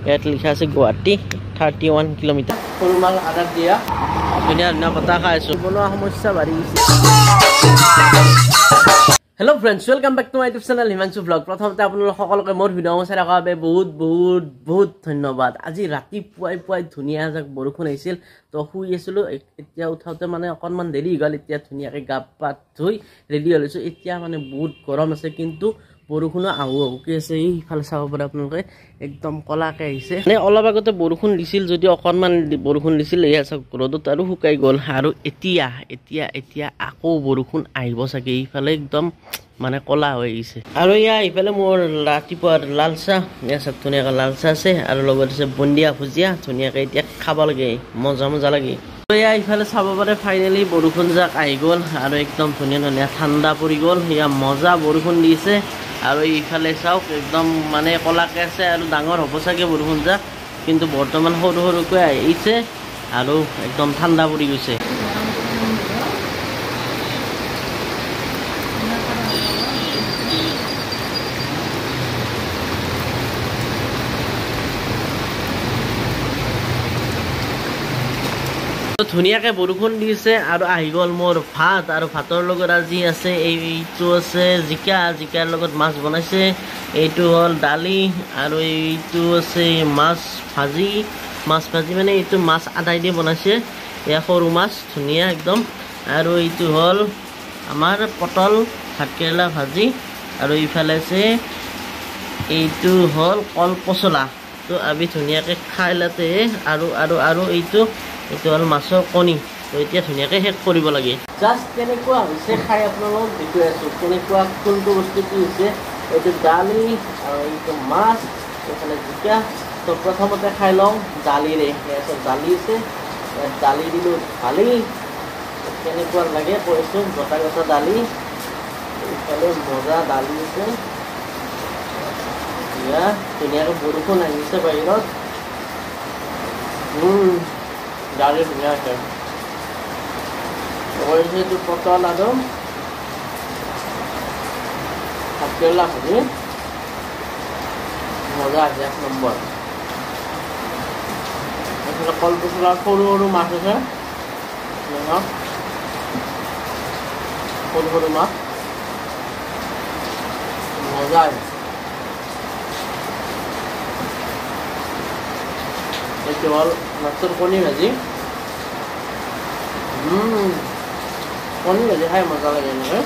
ইয়াত লিখা আছে গুৱাহাটী 31 কিলোমিটাৰ সৰুমাল আদাৰ দিয়া ধুনীয়া ধুনীয়া বতাহ খাই আছো বনোৱা সমস্যা বাঢ়ি গৈছে hello' friends welcome back to my YouTube channel Himanshu blog প্ৰথমতে আপোনালোক সকলোকে মোৰ ভিডিঅ' চাই থকাৰ বাবে বহুত ধন্যবাদ আজি ৰাতিপুৱাই ধুনীয়া যাক বৰষুণ আহিছিল তো শুই আছিলোঁ এতিয়া উঠাওঁতে মানে অকণমান দেৰি গ'ল এতিয়া ধুনীয়াকৈ গা পা ধুই ৰেডি হৈছোঁ এতিয়া মানে বহুত গৰম আছে কিন্তু বৰষুণ আহুকি আছে এইফালে চাব পাৰে আপোনালোকে একদম কলাকৈ আহিছে মানে অলপ আগতে বৰষুণ দিছিল যদি অকণমান বৰষুণ দিছিল এয়া চাওক ৰ'দত আৰু শুকাই গ'ল আৰু এতিয়া আকৌ বৰষুণ আহিব চাগে এইফালে একদম মানে কলা হৈ আহিছে আৰু এয়া এইফালে মোৰ ৰাতিপুৱাৰ লাল চাহ এয়া চাওক ধুনীয়াকৈ লাল চাহ আছে আৰু লগত আছে বুন্দিয়া ভুজিয়া ধুনীয়াকৈ এতিয়া খাব লাগে মজা লাগে এয়া ইফালে চাব পাৰে ফাইনেলি বৰষুণ যাক আহি গ'ল আৰু একদম ধুনীয়া ঠাণ্ডা পৰি গ'ল এয়া মজা বৰষুণ দিছে আৰু এইফালে চাওক একদম মানে কলাকৈ আছে আৰু ডাঙৰ হ'ব চাগে বৰষুণ যাক কিন্তু বৰ্তমান সৰুকৈ আহিছে আৰু একদম ঠাণ্ডা পৰি গৈছে ধুনীয়াকৈ বৰষুণ দিছে আৰু আহি গ'ল মোৰ ভাত আৰু ভাতৰ লগত আজি আছে এইটো আছে জিকাৰ লগত মাছ বনাইছে এইটো হ'ল দালি আৰু এইটো আছে মাছ ভাজি মানে এইটো মাছ আদাই দি বনাইছে এয়া সৰু মাছ ধুনীয়া একদম আৰু এইটো হ'ল আমাৰ পটল ভাতকেৰেলা ভাজি আৰু ইফালে আছে এইটো হ'ল কল পচলা তো আমি ধুনীয়াকৈ খাই লাতে আৰু এইটো হ'ল মাছৰ কণী তো এতিয়া ধুনীয়াকৈ শেষ কৰিব লাগে জাষ্ট কেনেকুৱা হৈছে খাই আপোনালোকক দেখুৱাই আছোঁ কেনেকুৱা কোনটো বস্তু কি হৈছে এইটো দালি আৰু এইটো মাছ এইফালে জিকা তো প্ৰথমতে খাই লওঁ দালিৰে দালি আছে দালি দিলোঁ ঢালি কেনেকুৱা লাগে কৈছোঁ গোটা দালি এইফালে মজা দালি আছে এতিয়া ধুনীয়াকৈ বৰষুণ আহিছে বাহিৰত দালি ধুনীয়া আছে এইটো পটল আৰু ভাতকেৰেলা ভাজি মজা আছে 1 নম্বৰ এইফালে কল পচলাৰ সৰু মাছ আছে সৰু মাছ মজা আছে এইটো হ'ল মাছৰ কণী ভাজি কণী ভাজি খাই মজা লাগে এনেকৈ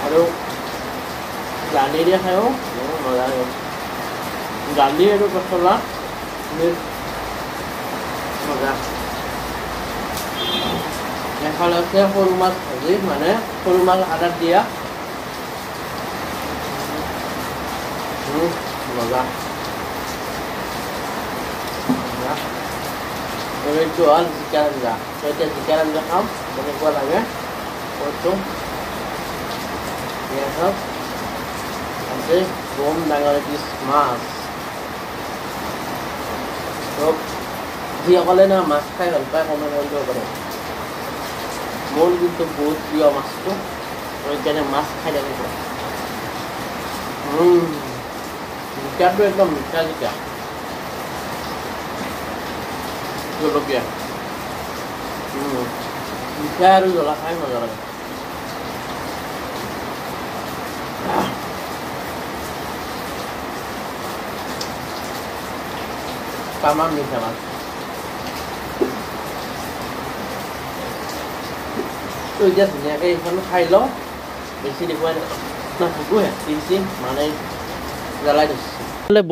আৰু দালিৰে খায়ো মজা লাগে দালি আৰু পচলা মজা এফালে আছে সৰু মাছ ভাজি মানে সৰু মাছ আদাত দিয়া মজা এইটো হ'ল জিকাৰ আঞ্জা তো এতিয়া জিকাৰ আঞ্জা খাম কেনেকুৱা লাগে কৈছোঁ চব আছে বম ডাঙৰ পিচ মাছ চব যিসকলে না মাছ খাই ভাল পায় কমেণ্ট কৰিব পাৰে মোৰ কিন্তু বহুত প্ৰিয় মাছটো সেইকাৰণে মাছ খাই থাকিব জিকাটো একদম মিঠা জিকা জলকীয়া মিঠা আৰু জ্বলা খাই মজা লাগে তামাম মিঠা মাছ তো এতিয়া ধুনীয়াকৈ এইখন খাই লওঁ বেছি দেখুৱাই নাথাকোঁ বেছি মানে জ্বলাই দিছোঁ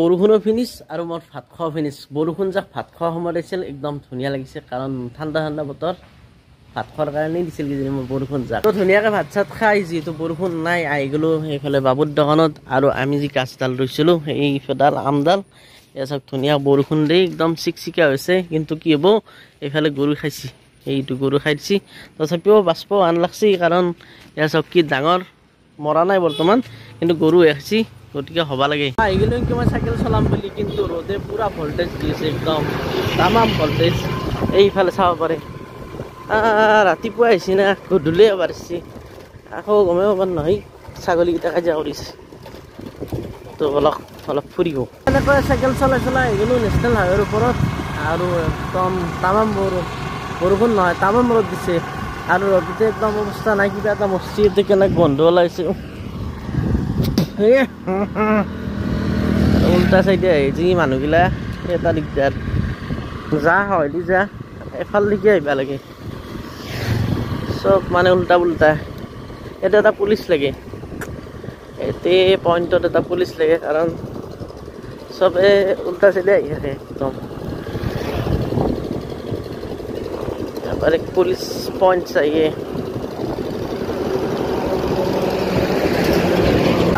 বৰষুণো ফিনিছ আৰু মোৰ ভাত খোৱা ফিনিছ বৰষুণ যাক ভাত খোৱা সময়ত দিছিল একদম ধুনীয়া লাগিছে কাৰণ ঠাণ্ডা বতৰ ভাত খোৱাৰ কাৰণেই দিছিল কিজানি মোৰ বৰষুণ যাক তো ধুনীয়াকৈ ভাত চাত খাই যিহেতু বৰষুণ নাই আহি গ'লোঁ সেইফালে বাবুৰ দোকানত আৰু আমি যি গাছডাল ৰুইছিলোঁ সেইডাল আমডাল এয়া চাওক ধুনীয়া বৰষুণ দি একদম চিকচিকা হৈছে কিন্তু কি হ'ব এইফালে গৰু খাইছে এইটো গৰু খাই দিছে তথাপিও বাষ্প আন লাগছি কাৰণ এয়া চাওক কি ডাঙৰ মৰা নাই বৰ্তমান কিন্তু গৰু খাইছে গতিকে হ'ব লাগে আহি গ'লোঁ কি মই চাইকেল চলাম বুলি কিন্তু ৰ'দে পূৰা ভল্টেজ দি আছে একদম তামাম ভল্টেজ এইফালে চাব পাৰে ৰাতিপুৱা আহিছে না গধূলি এবাৰ আহিছে আকৌ গমেই পাব নহয় ছাগলীকেইটা কাজিয়া কৰিছে তো অলপ ফুৰিব এনেকৈ চাইকেল চলাই চলাই গ'লো নেশ্যনেল হাইৱেৰ ওপৰত আৰু একদম তামাম বৰষুণ নহয় তামাম ৰ'দ দিছে আৰু ৰ'দতে একদম অৱস্থা নাই কিবা এটা মছজিদ কেনেকৈ বন্ধ ওলাইছে উল্টা চাইডে আহিছে মানুহগিলা এটা দিগদাৰ যা হয় দি যা এফালেদি আহিবা লাগে চব মানে উল্টা পুল্টা এটা এটা পুলিচ লাগে এতে পইণ্টত এটা পুলিচ লাগে কাৰণ চবে উল্টা চাইডে আহি থাকে একদম তারপরে পুলিশ পয়েন্ট চাইয়ে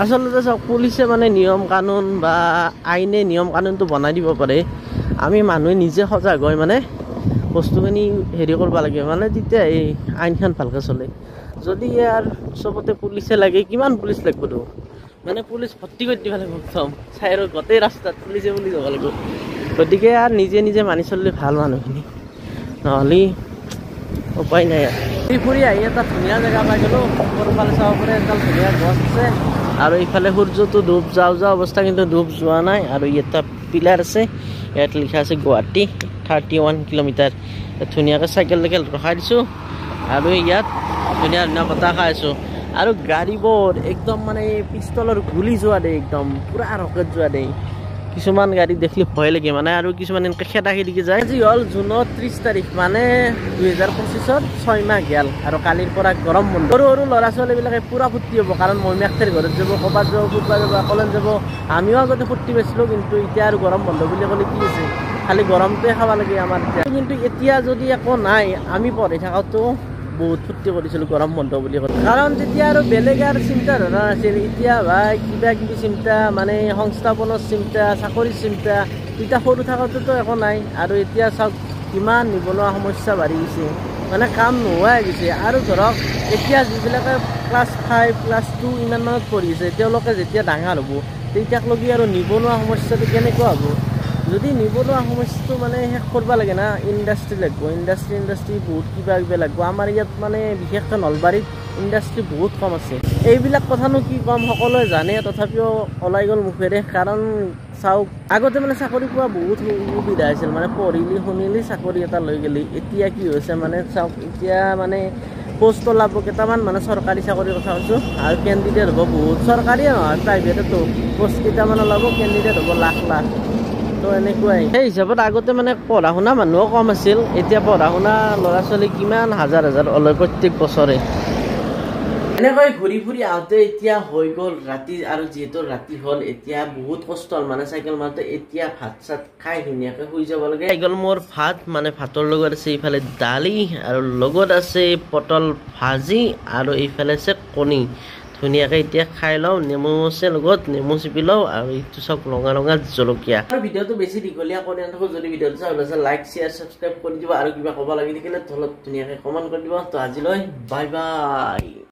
আসলে সব পুলিশে মানে নিয়ম কানুন বা আইনে নিয়ম কানুনটো বনাই দিব পাৰে আমি মানুহে নিজে সজাগ হয় মানে বস্তুখিনি হেৰি কৰিব লাগে মানে তেতিয়া এই আইনখন ভালকৈ চলে যদি ইয়াৰ চবতে পুলিচে লাগে কিমান পুলিচ লাগিব মানে পুলিচ ভৰ্তি কৰি দিব লাগিব একদম চাই আৰু গোটেই ৰাস্তাত পুলিচে বুলি যাব লাগিব গতিকে আৰু নিজে নিজে মানি চলিলে ভাল মানুহখিনি নহ'লে উপায় নাই আৰু ফুৰি আহি এটা ধুনীয়া জেগা পাই গ'লোঁ ওপৰফালে চাব পাৰে এডাল ধুনীয়া গছ আছে আৰু ইফালে সূৰ্যটো ডুব যাওঁ অৱস্থা কিন্তু ডুব যোৱা নাই আৰু এটা পিলাৰ আছে ইয়াত লিখা আছে গুৱাহাটী 31 কিলোমিটাৰ ধুনীয়াকৈ চাইকেল ৰখাই দিছোঁ আৰু ইয়াত ধুনীয়া ধুনীয়া বতাহ খাই আছোঁ আৰু গাড়ীবোৰ একদম মানে পিষ্টলৰ গুলি যোৱা দেই একদম পুৰা ৰকেট যোৱা দেই কিছুমান গাড়ী দেখিলে ভয় লাগে মানে আৰু কিছুমান এনেকৈ খেদা খেদিকে যায় আজি হ'ল জুনৰ 30 তাৰিখ মানে 2025ত 6 মাহ গেল আৰু কালিৰ পৰা গৰম বন্ধ সৰু সৰু ল'ৰা ছোৱালীবিলাকে পুৰা ফূৰ্তি হ'ব কাৰণ মইমাকতেৰ ঘৰত যাব ক'ৰবাত যাব ফুটবল যাব কলেজ যাব আমিও আগতে ফূৰ্তি পাইছিলোঁ কিন্তু এতিয়া আৰু গৰম বন্ধ বুলি ক'লে কি আছে খালি গৰমটোৱে খাব লাগে আমাৰ কিন্তু এতিয়া যদি একো নাই আমি পঢ়ি থকাটো বহুত ফূৰ্তি কৰিছিলোঁ গৰম বন্ধ বুলি ক'লে কাৰণ তেতিয়া আৰু বেলেগ আৰু চিন্তাধাৰা নাছিল এতিয়া ভাই কিবা কিবি চিন্তা মানে সংস্থাপনৰ চিন্তা চাকৰিৰ চিন্তা এতিয়া সৰু থকাটোতো একো নাই আৰু এতিয়া চাওক কিমান নিবনুৱা সমস্যা বাঢ়ি গৈছে মানে কাম নোহোৱা হৈ গৈছে আৰু ধৰক এতিয়া যিবিলাকে ক্লাছ 5 ক্লাছ 2 ইমানমানত পঢ়িছে তেওঁলোকে যেতিয়া ডাঙৰ হ'ব তেতিয়াকলৈকে আৰু নিবনুৱা সমস্যাটো কেনেকুৱা হ'ব যদি নিবনুৱা সমস্যাটো মানে শেষ কৰিব লাগে না ইণ্ডাষ্ট্ৰি লাগিব ইণ্ডাষ্ট্ৰি বহুত কিবা লাগিব আমাৰ ইয়াত মানে বিশেষকৈ নলবাৰীত ইণ্ডাষ্ট্ৰি বহুত কম আছে এইবিলাক কথানো কি কম সকলোৱে জানে তথাপিও ওলাই গ'ল মুখেৰে কাৰণ চাওক আগতে মানে চাকৰি পোৱা বহুত সুবিধা আছিল মানে পঢ়িলি শুনিলি চাকৰি এটা লৈ গ'লি এতিয়া কি হৈছে মানে চাওক এতিয়া মানে পোষ্ট ওলাব কেইটামান মানে চৰকাৰী চাকৰিৰ কথা কৈছোঁ আৰু কেণ্ডিডেট হ'ব বহুত চৰকাৰীয়ে নহয় প্ৰাইভেটতো পোষ্ট কেইটামান ওলাব কেণ্ডিডেট হ'ব লাখ লাখ তো এনেকুৱাই সেই হিচাপত আগতে মানে পঢ়া শুনা মানুহো কম আছিল এতিয়া পঢ়া শুনা ল'ৰা ছোৱালী কিমান হাজাৰ ওলাই প্ৰত্যেক বছৰে এনেকৈ ঘূৰি ফুৰি আহোঁতে এতিয়া হৈ গ'ল ৰাতি আৰু যিহেতু ৰাতি হ'ল এতিয়া বহুত কষ্ট হ'ল মানে চাইকেল মাৰোঁতে এতিয়া ভাত চাত খাই ধুনীয়াকৈ শুই যাব লাগে হৈ গ'ল মোৰ ভাত মানে ভাতৰ লগত আছে এইফালে দালি আৰু লগত আছে পটল ভাজি আৰু এইফালে আছে কণী ধুনীয়াকৈ এতিয়া খাই লওঁ নেমু আছে লগত নেমু চিপি লওঁ আৰু এইটো চব ৰঙা ৰঙা জলকীয়া আৰু ভিডিঅ'টো বেছি দীঘলীয়া কৰি নাথাকোঁ যদি ভিডিঅ'টো চাই ভাল লাইক শ্বেয়াৰ ছাবস্ক্ৰাইব কৰি দিব আৰু কিবা ক'ব লাগি থাকিলে তলত ধুনীয়াকৈ কমেণ্ট কৰি দিব তো আজিলৈ বাই বাই